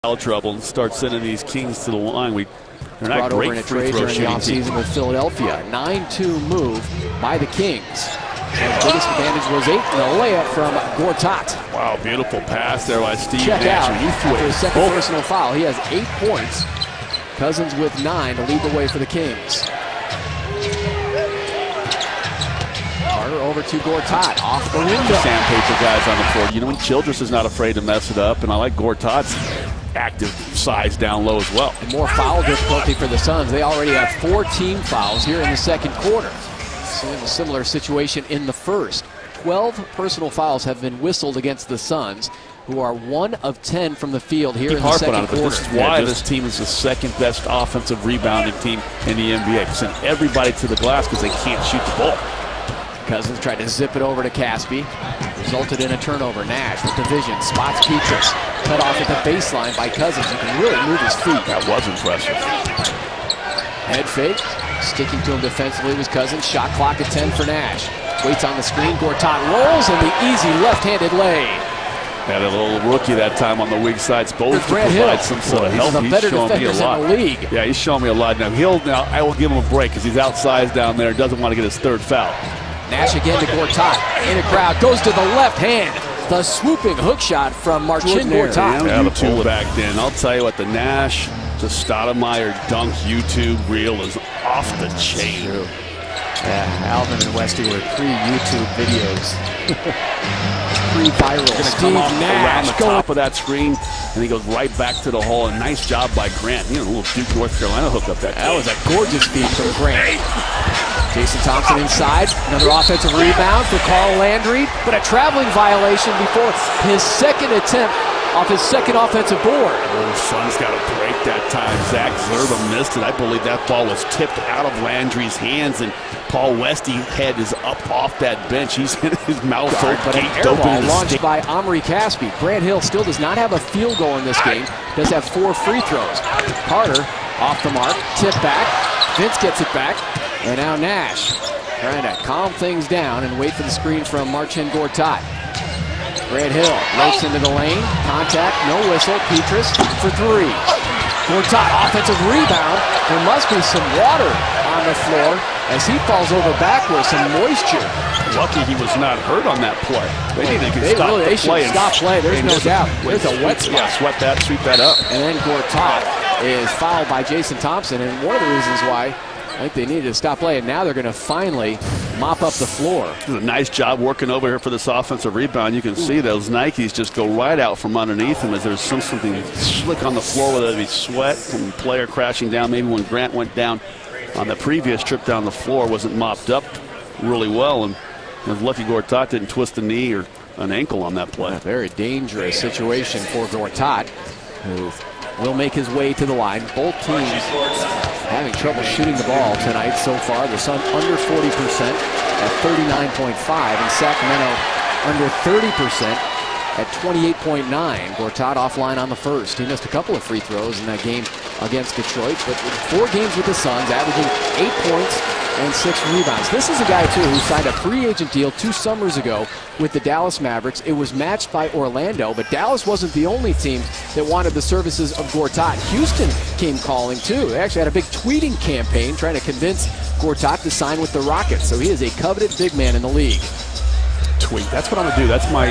foul trouble and start sending these Kings to the line. They're not brought over in great a free trade throw during the shooting offseason with Philadelphia. 9-2 move by the Kings. The biggest advantage was 8 and a layup from Gortat. Wow, beautiful pass there by Steve Check Nash. out after his second personal foul. He has 8 points. Cousins with 9 to lead the way for the Kings. Carter over to Gortat, off the window. Sandpaper guys on the floor. You know, when Childress is not afraid to mess it up, and I like Gortat's active size down low as well. And more foul difficulty for the Suns. They already have 4 team fouls here in the second quarter. So in a similar situation in the first. 12 personal fouls have been whistled against the Suns, who are 1 of 10 from the field here in the second quarter. This is why this team is the second best offensive rebounding team in the NBA. Send everybody to the glass because they can't shoot the ball. Cousins tried to zip it over to Caspi. Resulted in a turnover. Nash with the vision. Spots Petrus. Cut off at the baseline by Cousins. He can really move his feet. That was impressive. Head fake. Sticking to him defensively was Cousins. Shot clock at 10 for Nash. Waits on the screen. Gortat rolls and the easy left-handed lay. Had a little rookie that time on the weak side. Supposed to Grant provide Hill. some sort of help. He's better showing me a defenders lot. in the league. Yeah, he's showing me a lot now. I will give him a break because he's outsized down there. Doesn't want to get his third foul. Nash again to Gortat. In a crowd. Goes to the left hand. The swooping hook shot from Marcin Gortat. Yeah, the pull back then. I'll tell you what, the Nash to Stoudemire dunk YouTube reel is off the chain. Yeah, Alvin and Westy were pre-YouTube videos. Pre-viral. Steve Nash around the top of that screen, and he goes right back to the hole. And nice job by Grant. You know, a little Duke, North Carolina hookup that That was a gorgeous feed from Grant. Jason Thompson inside. Another offensive rebound for Carl Landry, but a traveling violation before his second attempt off his second offensive board. Oh, Suns got a break that time. Zach Zerba missed it. I believe that ball was tipped out of Landry's hands, and Paul Westy head is up off that bench. He's in his mouth but an air ball launched by Omri Caspi. Grant Hill still does not have a field goal in this game. Does have 4 free throws. Carter off the mark, tip back. Vince gets it back, and now Nash trying to calm things down and wait for the screen from Marcin Gortat. Grant Hill lopes into the lane. Contact, no whistle. Petrus for 3. Gortat, offensive rebound. There must be some water on the floor as he falls over backwards, some moisture. Lucky he was not hurt on that play. They should stop play. There's no doubt. There's a wet spot. Yeah, sweep that up. And then Gortat is fouled by Jason Thompson, and one of the reasons why I think they needed to stop play, and now they're going to finally mop up the floor. A nice job working over here for this offensive rebound. You can see those Nikes just go right out from underneath him as there's something slick on the floor, whether it be sweat from the player crashing down. Maybe when Grant went down on the previous trip down the floor, wasn't mopped up really well, and lucky Gortat didn't twist a knee or an ankle on that play. A very dangerous situation for Gortat, who will make his way to the line. Both teams having trouble shooting the ball tonight so far. The Suns under 40% at 39.5%, and Sacramento under 30% at 28.9%. Gortat offline on the first. He missed a couple of free throws in that game against Detroit, but 4 games with the Suns, averaging 8 points and 6 rebounds. This is a guy, too, who signed a free agent deal 2 summers ago with the Dallas Mavericks. It was matched by Orlando, but Dallas wasn't the only team that wanted the services of Gortat. Houston came calling, too. They actually had a big tweeting campaign trying to convince Gortat to sign with the Rockets, so he is a coveted big man in the league. Tweet. That's what I'm going to do. That's my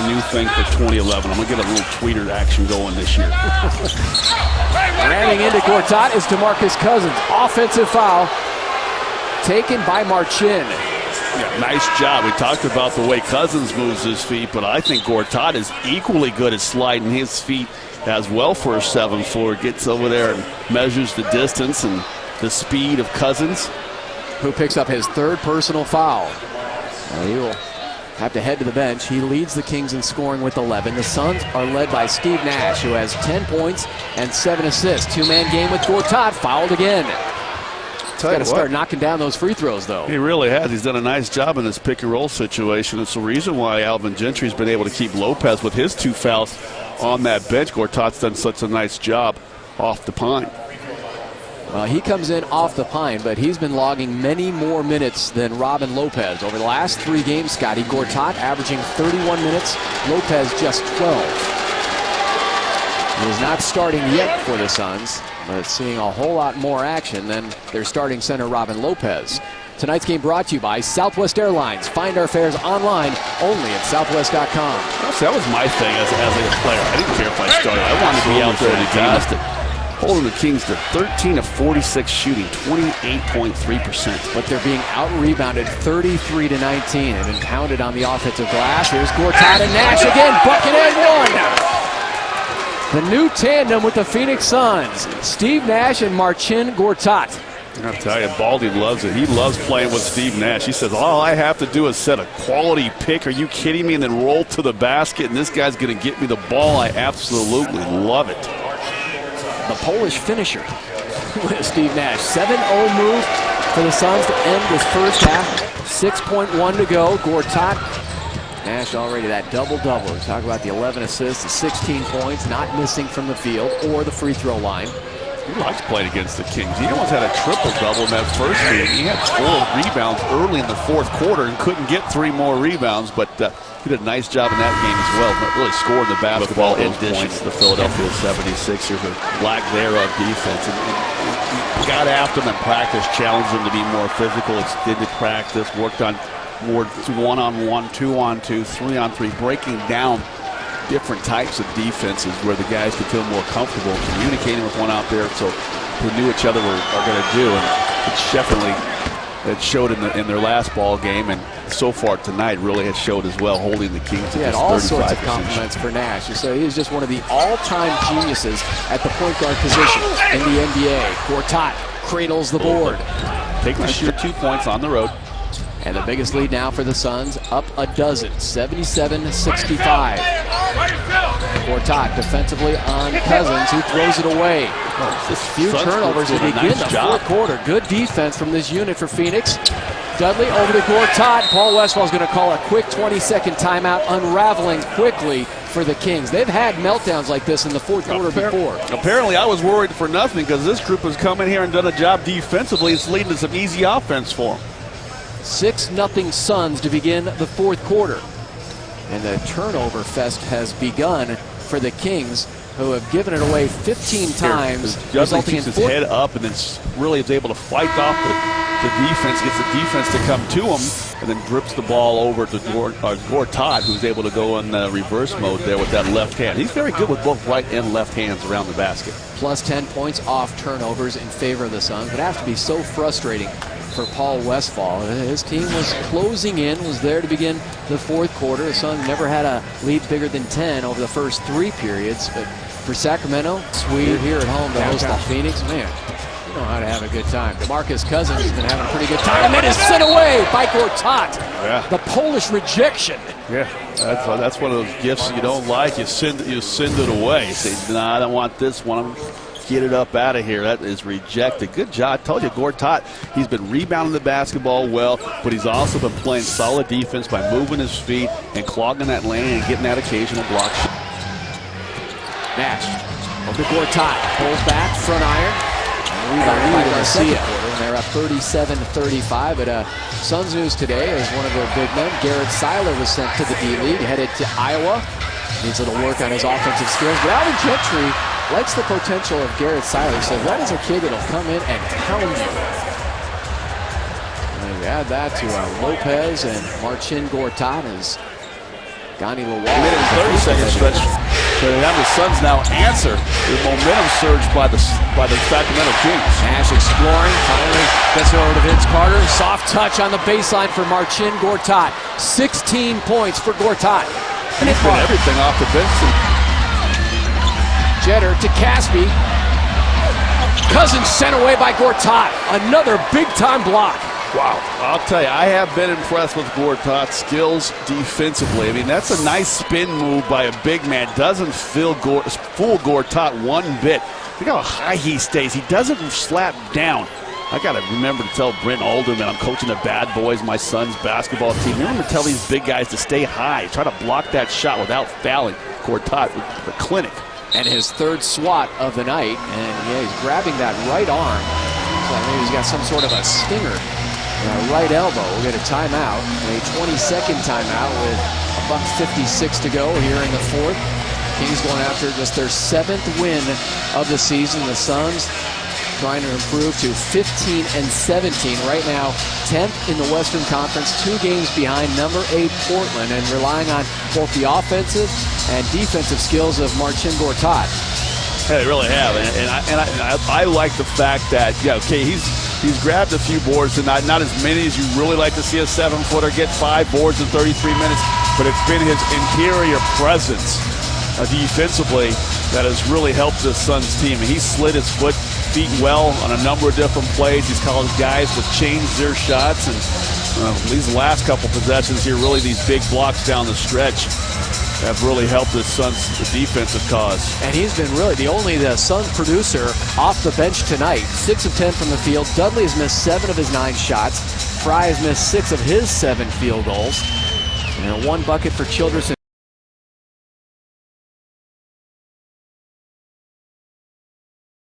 new thing for 2011. I'm going to get a little tweeter action going this year. Ramming into Gortat is DeMarcus Cousins. Offensive foul taken by Marcin. Yeah, nice job. We talked about the way Cousins moves his feet, but I think Gortat is equally good at sliding his feet as well for a 7'4". Gets over there and measures the distance and the speed of Cousins, who picks up his 3rd personal foul. He will have to head to the bench. He leads the Kings in scoring with 11. The Suns are led by Steve Nash, who has 10 points and 7 assists. 2-man game with Gortat, fouled again. He's got to start knocking down those free throws, though. He really has. He's done a nice job in this pick-and-roll situation. It's the reason why Alvin Gentry's been able to keep Lopez with his 2 fouls on that bench. Gortat's done such a nice job off the pine. He comes in off the pine, but he's been logging many more minutes than Robin Lopez. Over the last 3 games, Scotty, Gortat averaging 31 minutes, Lopez just 12. He is not starting yet for the Suns, but seeing a whole lot more action than their starting center, Robin Lopez. Tonight's game brought to you by Southwest Airlines. Find our fares online only at southwest.com. That was my thing as a player. I didn't care if I started. I wanted to be out there fantastic. Holding the Kings to 13 of 46 shooting, 28.3%. But they're being out-rebounded 33-19 and been pounded on the offensive glass. Here's Gortat and Nash again, bucket and one. The new tandem with the Phoenix Suns, Steve Nash and Marcin Gortat. I'll tell you, Baldy loves it. He loves playing with Steve Nash. He says, all I have to do is set a quality pick. Are you kidding me? And then roll to the basket, and this guy's going to get me the ball. I absolutely love it. The Polish finisher with Steve Nash. 7-0 move for the Suns to end this first half. 6.1 to go. Gortat. Nash already that double-double. We talk about the 11 assists, the 16 points, not missing from the field or the free throw line. He likes playing against the Kings. He almost had a triple-double in that first game. He had 4 rebounds early in the fourth quarter and couldn't get 3 more rebounds, but he did a nice job in that game as well. But really scored the basketball in addition to the Philadelphia 76ers, a lack thereof defense. And got after them in practice, challenged them to be more physical, extended practice, worked on more 1-on-1, 2-on-2, 3-on-3, breaking down different types of defenses where the guys could feel more comfortable communicating with one out there, so who knew each other are going to do. And it's definitely it showed in their last ball game, and so far tonight really has showed as well, holding the Kings to he had just all sorts of 35%. compliments for Nash. So he's just one of the all-time geniuses at the point guard position in the NBA. Gortat cradles the board. Taking a sheer 2 points on the road. And the biggest lead now for the Suns, up a dozen, 77-65. Gortat defensively on Cousins, who throws it away. A few turnovers to begin the fourth quarter. Good defense from this unit for Phoenix. Dudley over to Gortat. Paul Westphal's going to call a quick 20-second timeout, unraveling quickly for the Kings. They've had meltdowns like this in the fourth quarter before. Apparently, I was worried for nothing because this group has come in here and done a job defensively. It's leading to some easy offense for them. 6-0 Suns to begin the fourth quarter. And the turnover fest has begun for the Kings, who have given it away 15 times, resulting in his head up and then really is able to fight off the defense, gets the defense to come to him, and then drips the ball over to Gortat, who's able to go in reverse mode there with that left hand. He's very good with both right and left hands around the basket. Plus 10 points off turnovers in favor of the Suns. Would have to be so frustrating for Paul Westphal. His team was closing in, was there to begin the fourth quarter. The Suns never had a lead bigger than 10 over the first 3 periods. But for Sacramento, we're here at home to host the Phoenix. Man, you know how to have a good time. DeMarcus Cousins has been having a pretty good time. And it is sent away by Gortat. Yeah. The Polish rejection. Yeah, that's one of those gifts you don't like. You send it away. You say, nah, I don't want this one. Get it up out of here. That is rejected. Good job. I told you, Gortat, he's been rebounding the basketball well, but he's also been playing solid defense by moving his feet and clogging that lane and getting that occasional block. Nash over to Gortat. Pulls back, front iron. Rebound by Garcia. They're up 37-35. But Suns news today is one of their big men, Garrett Seiler, was sent to the D-League, headed to Iowa. Needs a little work on his offensive skills. But Alvin Gentry likes the potential of Garrett Seiler. He says that is a kid that'll come in and pound you. And you add that to Lopez and Marcin Gortat as Gani Lawal. Minute and 30-second stretch. So they have the Suns now answer the momentum surge by the Sacramento Kings. Nash exploring, finally gets it over to Vince Carter. Soft touch on the baseline for Marcin Gortat. 16 points for Gortat. And he's put everything off the bench. Jeter to Caspi. Cousins sent away by Gortat. Another big-time block. Wow. I'll tell you, I have been impressed with Gortat's skills defensively. I mean, that's a nice spin move by a big man. Doesn't fool Gortat one bit. Look how high he stays. He doesn't slap down. I got to remember to tell Brent Alderman, I'm coaching the Bad Boys, my son's basketball team. Remember to tell these big guys to stay high. Try to block that shot without fouling. Gortat with the clinic. And his third swat of the night. And yeah, he's grabbing that right arm. Looks like maybe he's got some sort of a stinger. Right elbow. We'll get a timeout. A 20-second timeout with $1:56 to go here in the fourth. Kings going after just their 7th win of the season. The Suns trying to improve to 15-17. Right now, 10th in the Western Conference, 2 games behind number 8 Portland, and relying on both the offensive and defensive skills of Marcin Gortat. Yeah, they really have, and I like the fact that he's grabbed a few boards tonight, not as many as you really like to see a 7-footer get 5 boards in 33 minutes, but it's been his interior presence defensively that has really helped this Suns team. And he slid his feet well on a number of different plays. He's caused guys to change their shots, and these last couple possessions here, really these big blocks down the stretch, have really helped the Suns' defensive cause. And he's been really the Suns producer off the bench tonight. 6 of 10 from the field. Dudley has missed 7 of his 9 shots. Fry has missed 6 of his 7 field goals. And 1 bucket for Childress.